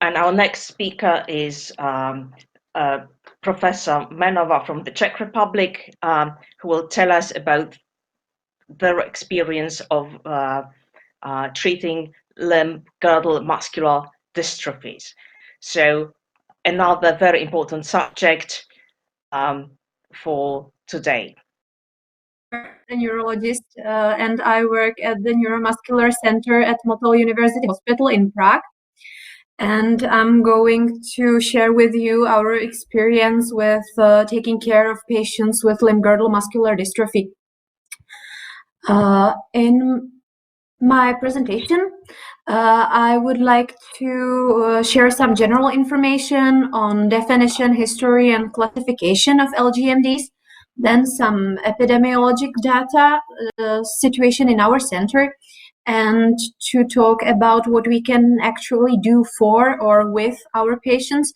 And our next speaker is Professor Mensová from the Czech Republic, who will tell us about their experience of treating limb-girdle muscular dystrophies. So another very important subject for today. A neurologist and I work at the Neuromuscular Center at Motol University Hospital in Prague. And I'm going to share with you our experience with taking care of patients with limb-girdle muscular dystrophy. In my presentation, I would like to share some general information on definition, history, and classification of LGMDs, then some epidemiologic data, situation in our center, and to talk about what we can actually do for or with our patients.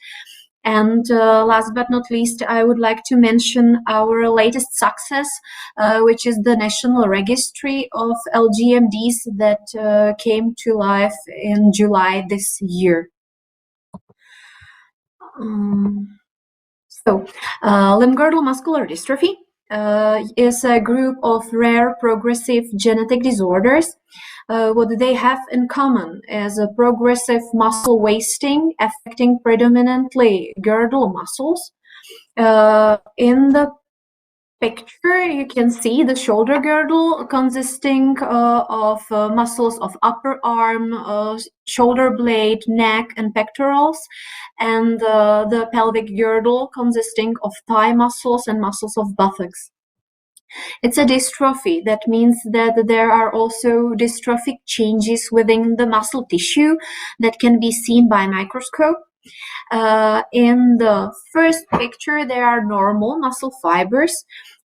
And last but not least, I would like to mention our latest success, which is the National Registry of LGMDs that came to life in July this year. Limb-girdle muscular dystrophy is a group of rare progressive genetic disorders. What they have in common is a progressive muscle wasting affecting predominantly girdle muscles. In the picture, you can see the shoulder girdle consisting of muscles of upper arm, shoulder blade, neck, and pectorals, and the pelvic girdle consisting of thigh muscles and muscles of buttocks. It's a dystrophy. That means that there are also dystrophic changes within the muscle tissue that can be seen by microscope. In the first picture, there are normal muscle fibers,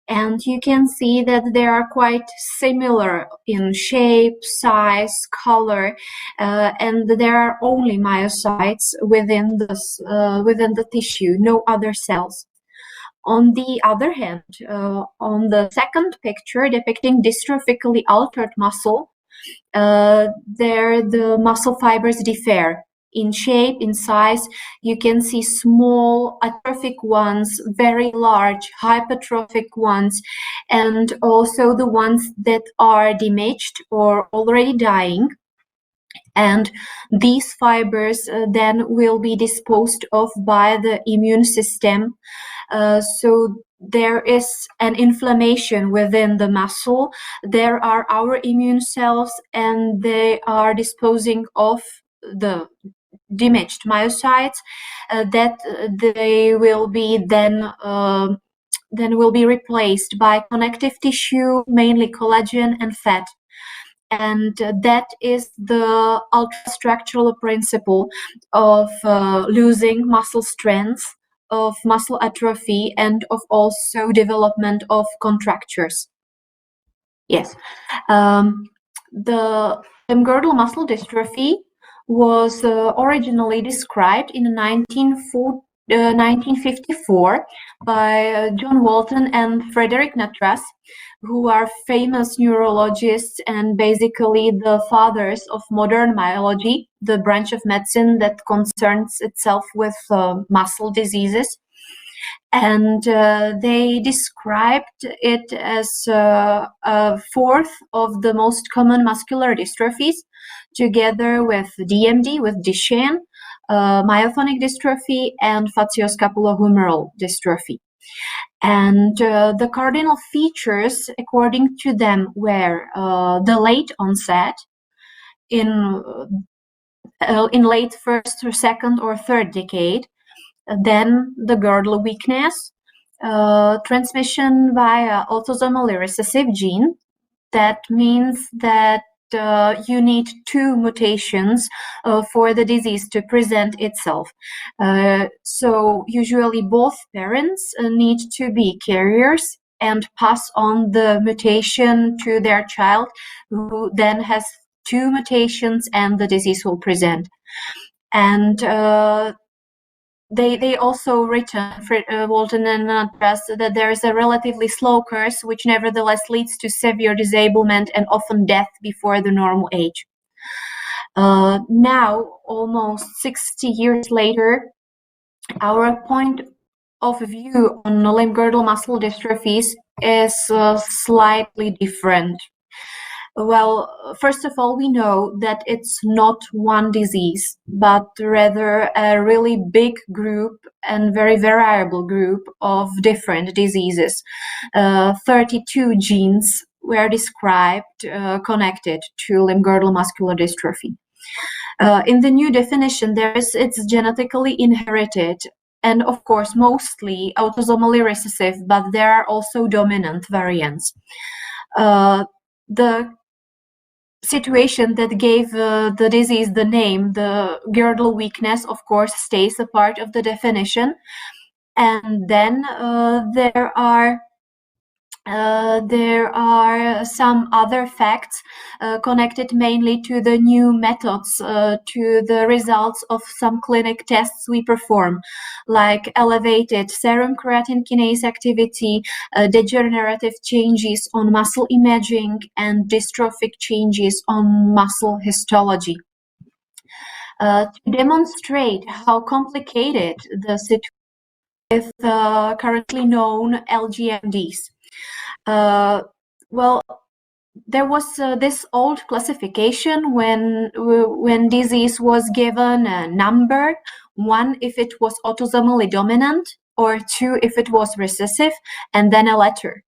and you can see that they are quite similar in shape, size, color, and there are only myocytes within the tissue, no other cells. On the other hand, on the second picture depicting dystrophically altered muscle, there the muscle fibers differ in shape, in size. You can see small atrophic ones, very large hypertrophic ones, and also the ones that are damaged or already dying. And these fibers then will be disposed of by the immune system. So there is an inflammation within the muscle. There are our immune cells, and they are disposing of the damaged myocytes that they will be then will be replaced by connective tissue, mainly collagen and fat. And that is the ultrastructural principle of losing muscle strength, of muscle atrophy, and of also development of contractures. Yes, the limb-girdle muscle dystrophy was originally described in 1954 by John Walton and Frederick Natras, who are famous neurologists and basically the fathers of modern myology, the branch of medicine that concerns itself with muscle diseases. And they described it as a fourth of the most common muscular dystrophies, together with DMD, with Duchenne, myotonic dystrophy, and facioscapulohumeral dystrophy. And the cardinal features, according to them, were the late onset in late first or second or third decade, then the girdle weakness, transmission via autosomally recessive gene. That means that you need two mutations for the disease to present itself. So usually both parents need to be carriers and pass on the mutation to their child, who then has two mutations and the disease will present. And they also written, Walton and Natras, that there is a relatively slow course which nevertheless leads to severe disablement and often death before the normal age. Now, almost 60 years later, our point of view on limb-girdle muscular dystrophies is slightly different. Well, first of all, we know that it's not one disease, but rather a really big group and very variable group of different diseases. 32 genes were described connected to limb-girdle muscular dystrophy. In the new definition, it's genetically inherited and, of course, mostly autosomally recessive, but there are also dominant variants. The situation that gave the disease the name, the girdle weakness, of course, stays a part of the definition. And then there are some other facts connected mainly to the new methods, to the results of some clinic tests we perform, like elevated serum creatine kinase activity, degenerative changes on muscle imaging, and dystrophic changes on muscle histology. To demonstrate how complicated the situation with currently known LGMDs. Well, there was this old classification when disease was given a number, 1 if it was autosomally dominant, or 2 if it was recessive, and then a letter.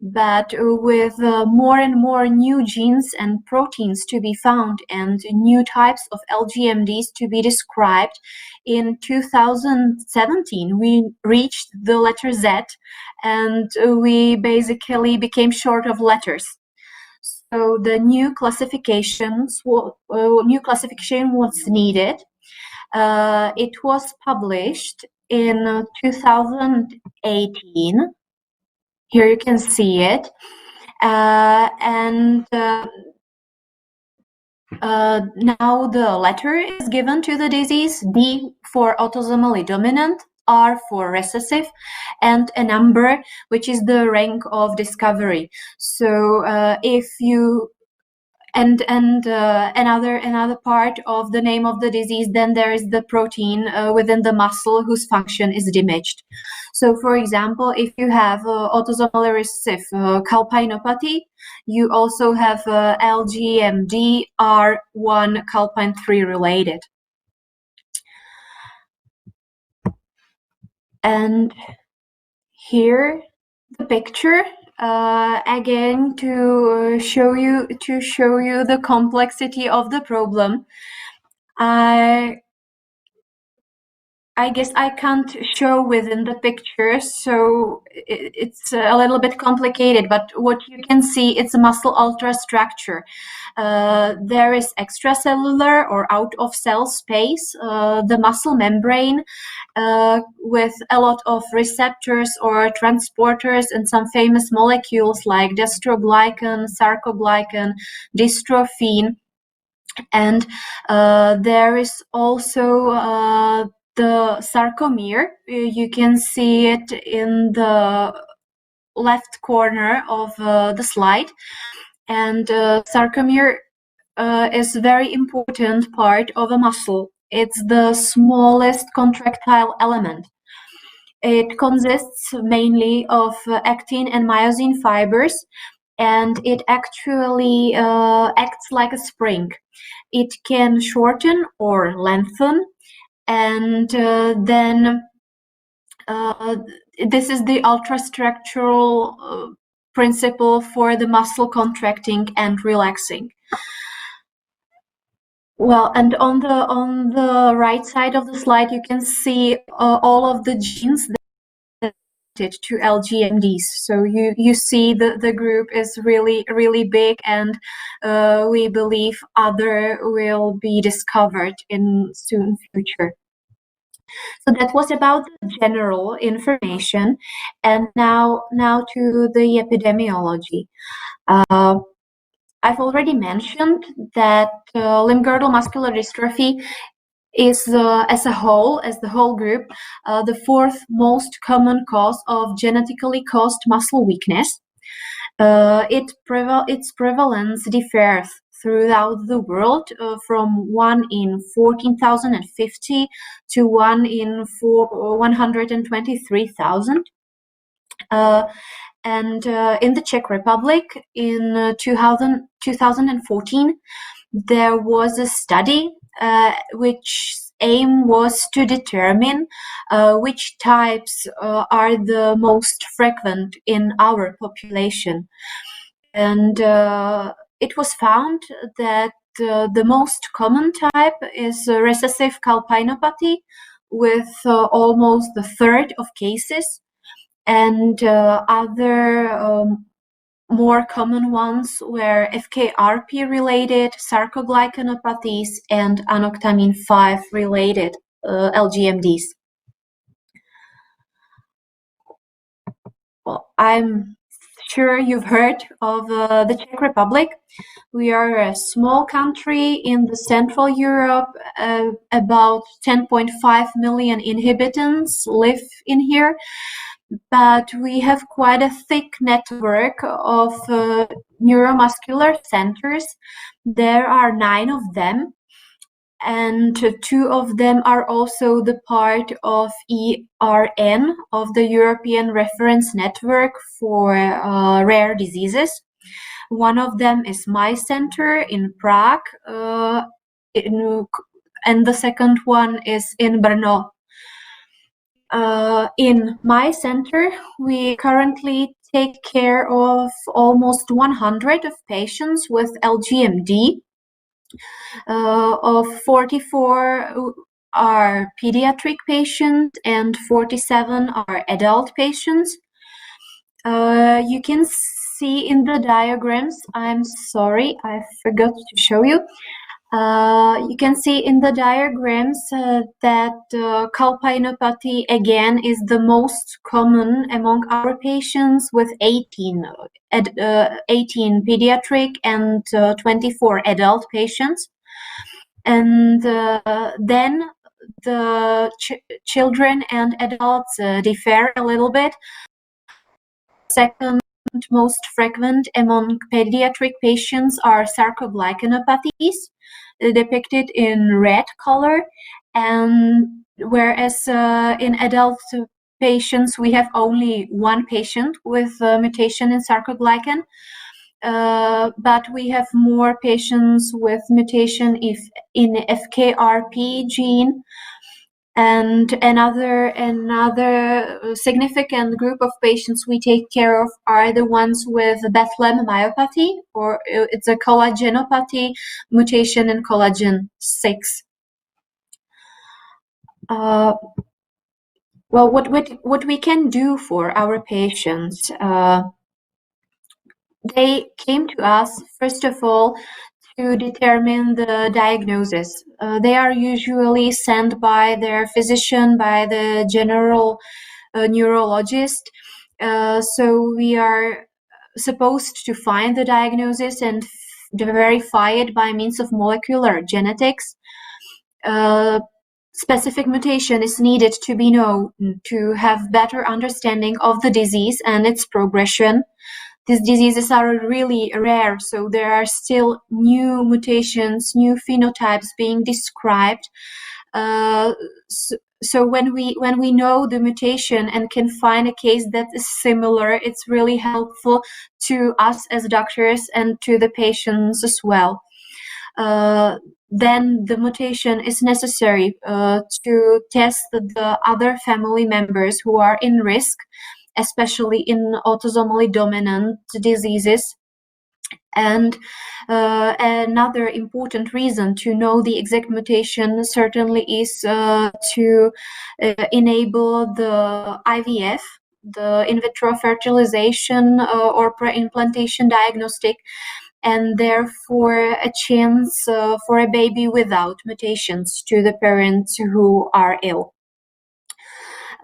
But with more and more new genes and proteins to be found and new types of LGMDs to be described, in 2017 we reached the letter Z, and we basically became short of letters. So the new classification was needed. It was published in 2018. Here you can see it, and now the letter is given to the disease: D for autosomally dominant, R for recessive, and a number, which is the rank of discovery. So if you another part of the name of the disease, then there is the protein within the muscle whose function is damaged. So, for example, if you have autosomally recessive calpainopathy, you also have LGMD R1 calpain 3 related. And here the picture. Again, to show you the complexity of the problem. I guess I can't show within the picture, so it's a little bit complicated, but what you can see, it's a muscle ultrastructure. There is extracellular or out of cell space, the muscle membrane, with a lot of receptors or transporters and some famous molecules like dystroglycan, sarcoglycan, dystrophin, and there is also the sarcomere. You can see it in the left corner of the slide, and sarcomere is a very important part of a muscle. It's the smallest contractile element. It consists mainly of actin and myosin fibers, and it actually acts like a spring. It can shorten or lengthen, and then this is the ultrastructural principle for the muscle contracting and relaxing. Well, and on the right side of the slide, you can see all of the genes that to LGMDs. So you see the group is really big, and we believe other will be discovered in soon future. So that was about the general information, and now to the epidemiology. I've already mentioned that limb-girdle muscular dystrophy is, as the whole group, the 4th most common cause of genetically caused muscle weakness. Its prevalence differs throughout the world, from 1 in 14,050 to 1 in 123,000. And in the Czech Republic in 2014, there was a study which aim was to determine which types are the most frequent in our population. And it was found that the most common type is recessive calpainopathy, with almost a third of cases, and other more common ones were FKRP-related sarcoglycanopathies and anoctamin 5-related LGMDs. Well, I'm sure you've heard of the Czech Republic. We are a small country in the Central Europe. About 10.5 million inhabitants live in here, but we have quite a thick network of neuromuscular centers. There are 9 of them, and 2 of them are also the part of ERN, of the European Reference Network for Rare Diseases. One of them is my center in Prague, and the second one is in Brno. In my center, we currently take care of almost 100 of patients with LGMD. Of 44 are pediatric patients and 47 are adult patients. You can see in the diagrams, I'm sorry, I forgot to show you. You can see in the diagrams that calpainopathy again is the most common among our patients, with 18 pediatric and 24 adult patients. And then the children and adults differ a little bit. Second most frequent among pediatric patients are sarcoglycanopathies, depicted in red color, and whereas in adult patients we have only 1 patient with mutation in sarcoglycan, but we have more patients with mutation in FKRP gene. And another significant group of patients we take care of are the ones with Bethlehem myopathy, or it's a collagenopathy, mutation in collagen 6. Well, what we can do for our patients? They came to us, first of all, to determine the diagnosis. They are usually sent by their physician, by the general neurologist. So we are supposed to find the diagnosis and verify it by means of molecular genetics. Specific mutation is needed to be known to have better understanding of the disease and its progression. These diseases are really rare, so there are still new mutations, new phenotypes being described. So when we know the mutation and can find a case that is similar, it's really helpful to us as doctors and to the patients as well. Then the mutation is necessary to test the other family members who are in risk, especially in autosomally dominant diseases. And another important reason to know the exact mutation certainly is to enable the IVF, the in vitro fertilization or pre-implantation diagnostic, and therefore a chance for a baby without mutations to the parents who are ill.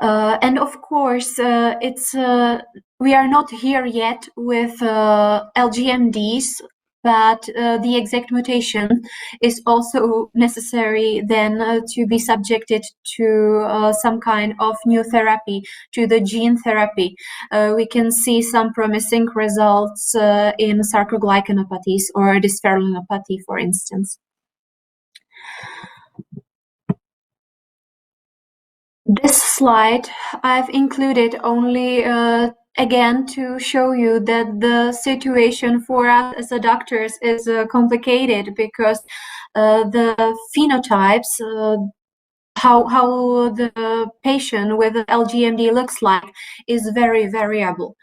And of course, we are not here yet with LGMDs but the exact mutation is also necessary then to be subjected to some kind of new therapy, to the gene therapy. We can see some promising results in sarcoglycanopathies or dysferlinopathy, for instance. This slide I've included only again to show you that the situation for us as a doctors is complicated, because the phenotypes, how the patient with LGMD looks like, is very variable.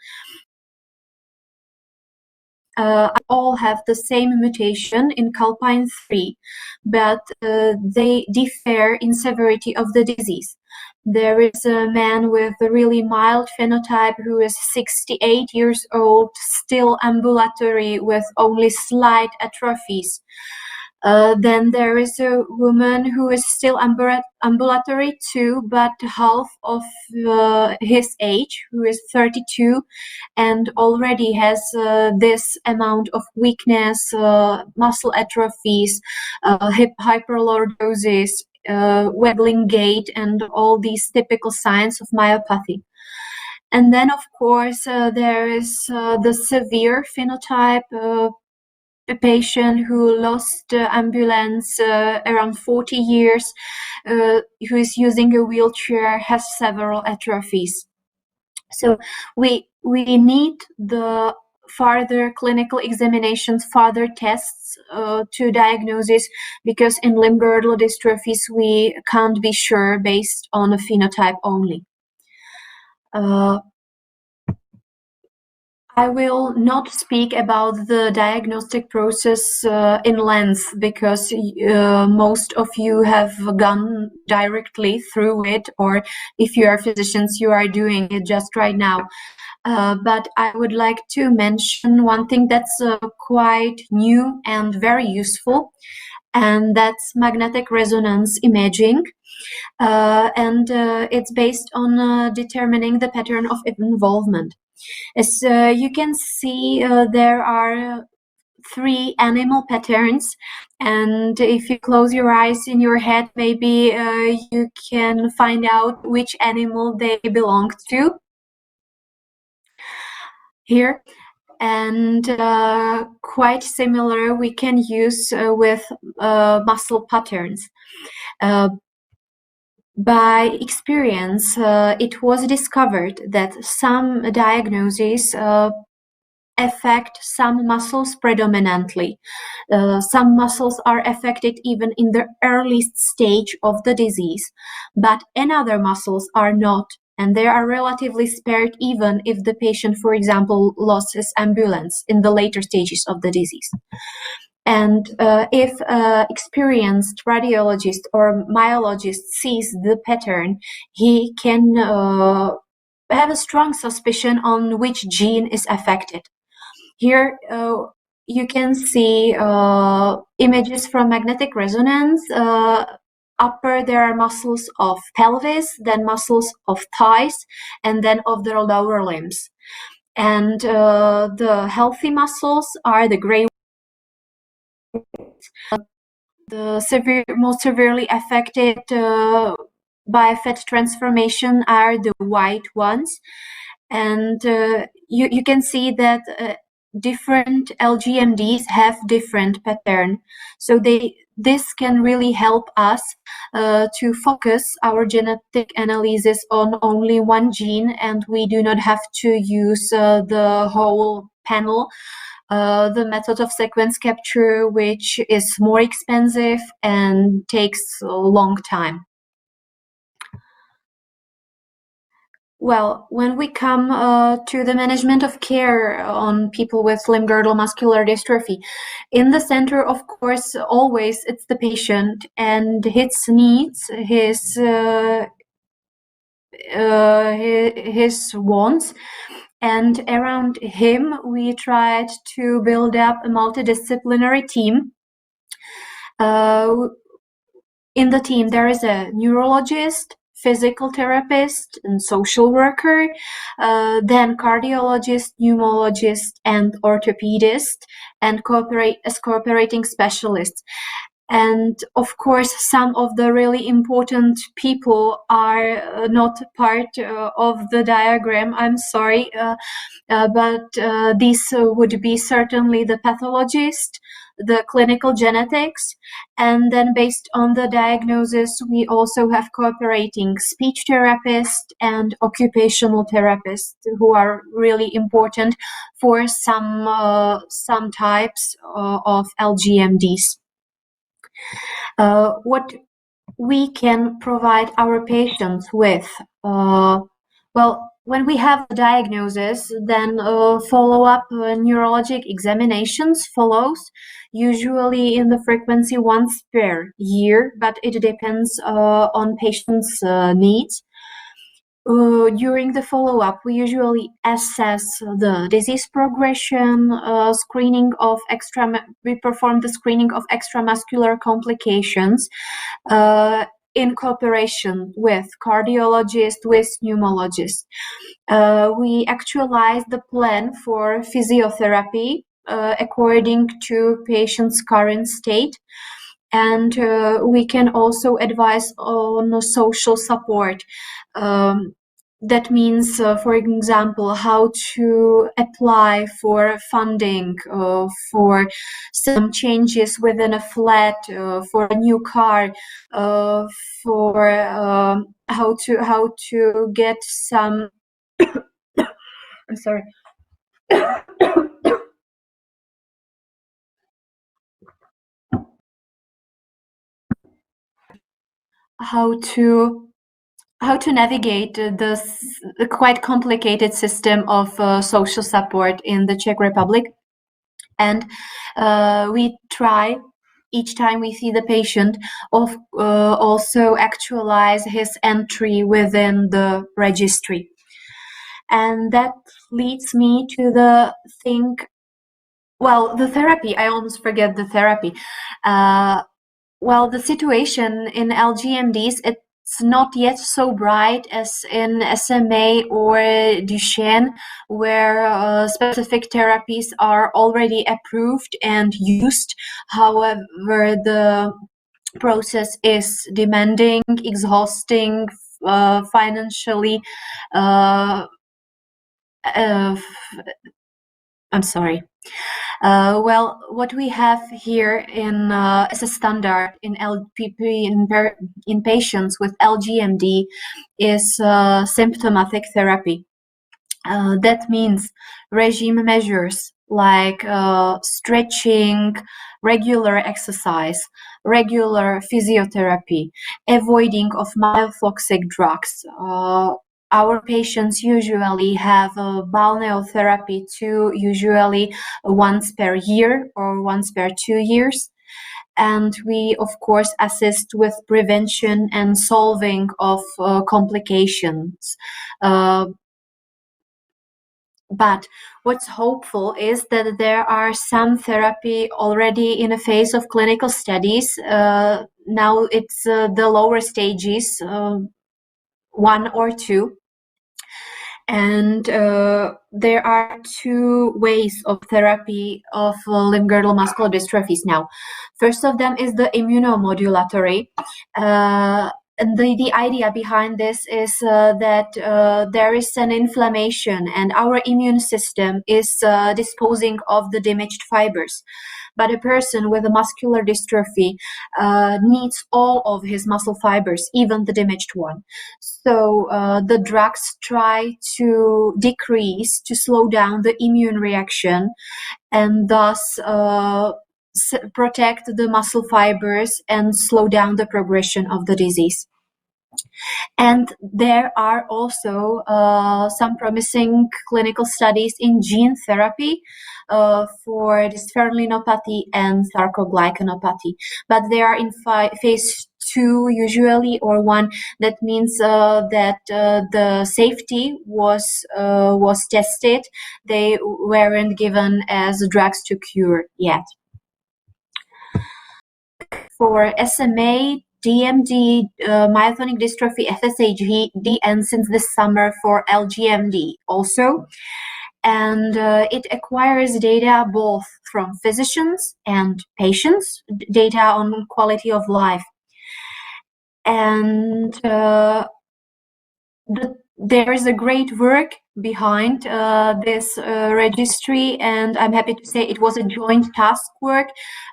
All have the same mutation in calpine 3, but they differ in severity of the disease. There is a man with a really mild phenotype who is 68 years old, still ambulatory with only slight atrophies. Then there is a woman who is still ambulatory too, but half of his age, who is 32, and already has this amount of weakness, muscle atrophies, hip hyperlordosis, waggling gait, and all these typical signs of myopathy. And then, of course, there is the severe phenotype, a patient who lost ambulance around 40 years, who is using a wheelchair, has several atrophies. So we need the further clinical examinations, further tests to diagnosis, because in limb-girdle dystrophies we can't be sure based on a phenotype only. I will not speak about the diagnostic process in length, because most of you have gone directly through it, or if you are physicians, you are doing it just right now. But I would like to mention one thing that's quite new and very useful, and that's magnetic resonance imaging. And it's based on determining the pattern of involvement. As you can see, there are 3 animal patterns, and if you close your eyes in your head, maybe you can find out which animal they belong to here. And quite similar we can use with muscle patterns. By experience, it was discovered that some diagnoses affect some muscles predominantly. Some muscles are affected even in the earliest stage of the disease, but another muscles are not, and they are relatively spared even if the patient, for example, lost his ambulance in the later stages of the disease. And if experienced radiologist or myologist sees the pattern, he can have a strong suspicion on which gene is affected. Here you can see images from magnetic resonance. Upper, there are muscles of pelvis, then muscles of thighs, and then of the lower limbs. And the healthy muscles are the gray. The most severely affected by fat transformation are the white ones, and you can see that different LGMDs have different pattern. So this can really help us to focus our genetic analysis on only one gene, and we do not have to use the whole panel. The method of sequence capture, which is more expensive and takes a long time. Well, when we come to the management of care on people with limb-girdle muscular dystrophy, in the center, of course, always it's the patient and his needs, his wants. And around him, we tried to build up a multidisciplinary team. In the team, there is a neurologist, physical therapist and social worker, then cardiologist, pneumologist, and orthopedist, and cooperating specialists. And of course, some of the really important people are not part of the diagram. I'm sorry, but these would be certainly the pathologist, the clinical genetics, and then based on the diagnosis, we also have cooperating speech therapists and occupational therapists who are really important for some types of LGMDs. What we can provide our patients with, well, when we have the diagnosis, then follow-up neurologic examinations follows, usually in the frequency once per year, but it depends on patients' needs. During the follow-up, we usually assess the disease progression, we perform the screening of extramuscular complications in cooperation with cardiologists, with pneumologists. We actualize the plan for physiotherapy according to patient's current state. And we can also advise on social support. That means, for example, how to apply for funding for some changes within a flat, for a new car, for how to get some. I'm sorry. How to navigate the quite complicated system of social support in the Czech Republic. And we try, each time we see the patient, also actualize his entry within the registry. And that leads me to the therapy. I almost forget the therapy. Well, the situation in LGMDs, it's not yet so bright as in SMA or Duchenne, where specific therapies are already approved and used. However, the process is demanding, exhausting, financially. I'm sorry. Well, what we have here as a standard in in patients with LGMD is symptomatic therapy. That means regime measures like stretching, regular exercise, regular physiotherapy, avoiding of mild-toxic drugs. Our patients usually have balneotherapy too, usually once per year or once per 2 years. And we, of course, assist with prevention and solving of complications. But what's hopeful is that there are some therapy already in a phase of clinical studies. Now it's the lower stages, 1 or 2. And there are 2 ways of therapy of limb-girdle muscular dystrophies now. First of them is the immunomodulatory. And the idea behind this is that there is an inflammation and our immune system is disposing of the damaged fibers. But a person with a muscular dystrophy needs all of his muscle fibers, even the damaged one. So the drugs try to decrease, to slow down the immune reaction, and thus protect the muscle fibers and slow down the progression of the disease. And there are also some promising clinical studies in gene therapy for dysferlinopathy and sarcoglycanopathy, but they are in phase 2 usually, or 1. That means that the safety was tested. They weren't given as drugs to cure yet. For SMA, DMD, myotonic dystrophy, FSHD, and since this summer for LGMD also. And it acquires data both from physicians and patients, data on quality of life. And there is a great work behind this registry, and I'm happy to say it was a joint task work.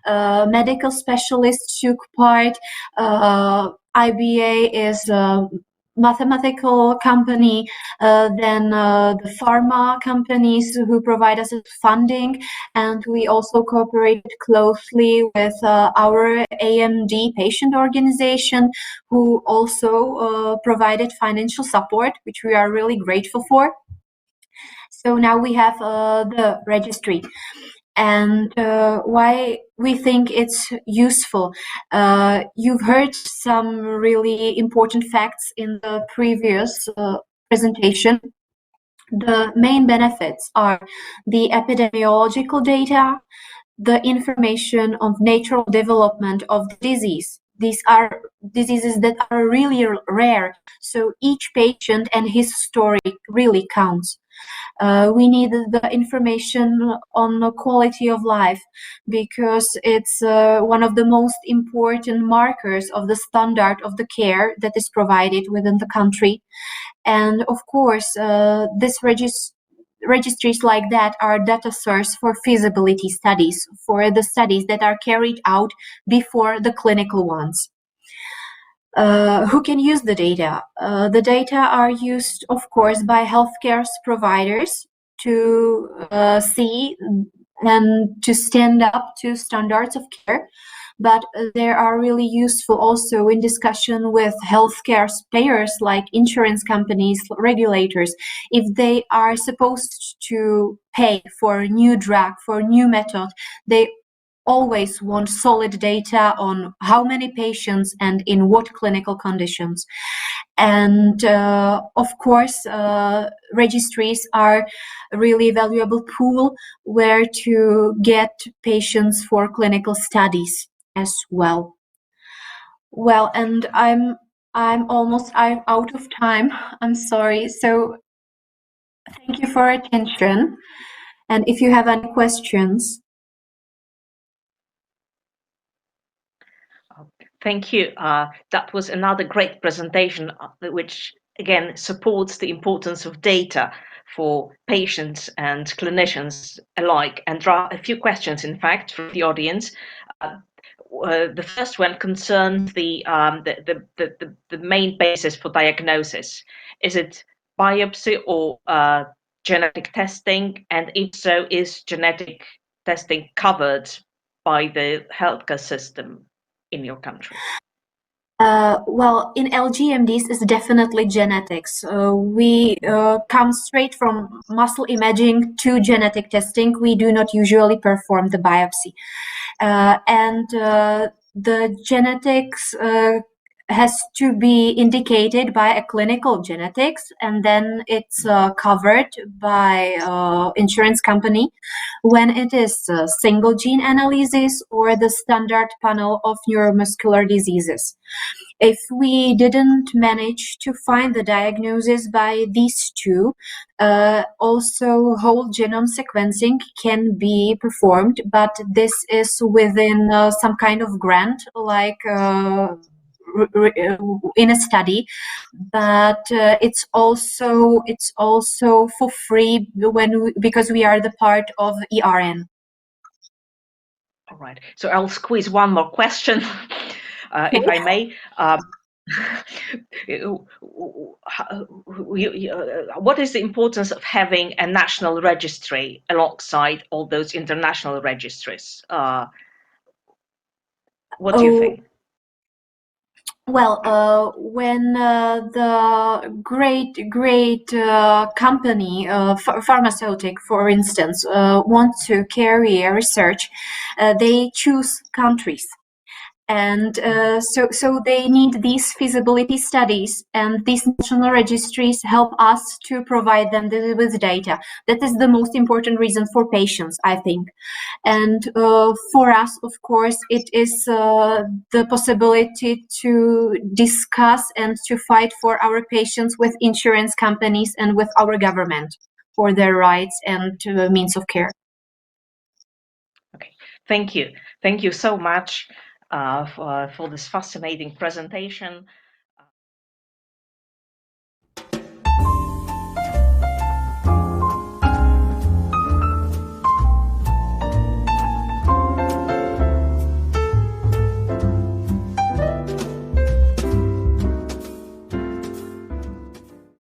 Medical specialists took part. IBA is a mathematical company, then the pharma companies who provide us with funding, and we also cooperated closely with our EAMDA patient organization, who also provided financial support, which we are really grateful for. So now we have the registry. And why we think it's useful. You've heard some really important facts in the previous presentation. The main benefits are the epidemiological data, the information of natural development of the disease. These are diseases that are really rare, so each patient and his story really counts. We need the information on the quality of life, because it's one of the most important markers of the standard of the care that is provided within the country. And of course, this registries like that are data source for feasibility studies, for the studies that are carried out before the clinical ones. Who can use the data? The data are used, of course, by healthcare providers to see and to stand up to standards of care, but they are really useful also in discussion with healthcare payers like insurance companies, regulators. If they are supposed to pay for a new drug, for a new method, they always want solid data on how many patients and in what clinical conditions. And of course, registries are a really valuable pool where to get patients for clinical studies as well. Well, and I'm almost out of time. I'm sorry. So thank you for attention. And if you have any questions. Thank you. That was another great presentation, which again supports the importance of data for patients and clinicians alike. And there are a few questions, in fact, from the audience. The first one concerns the main basis for diagnosis. Is it biopsy or genetic testing? And if so, is genetic testing covered by the healthcare system in your country? Well, in LGMDs, it's definitely genetics. We come straight from muscle imaging to genetic testing. We do not usually perform the biopsy. And the genetics has to be indicated by a clinical genetics, and then it's covered by insurance company when it is a single gene analysis or the standard panel of neuromuscular diseases. If we didn't manage to find the diagnosis by these two, also whole genome sequencing can be performed, but this is within some kind of grant, like in a study, but it's also for free because we are the part of ERN. All right, so I'll squeeze one more question, if I may. What is the importance of having a national registry alongside all those international registries? What do you think? Well, when the great company, pharmaceutical, for instance, want to carry a research, they choose countries. And so they need these feasibility studies, and these national registries help us to provide them with data. That is the most important reason for patients, I think. And for us, of course, it is the possibility to discuss and to fight for our patients with insurance companies and with our government for their rights and means of care. Okay, thank you. Thank you so much for this fascinating presentation.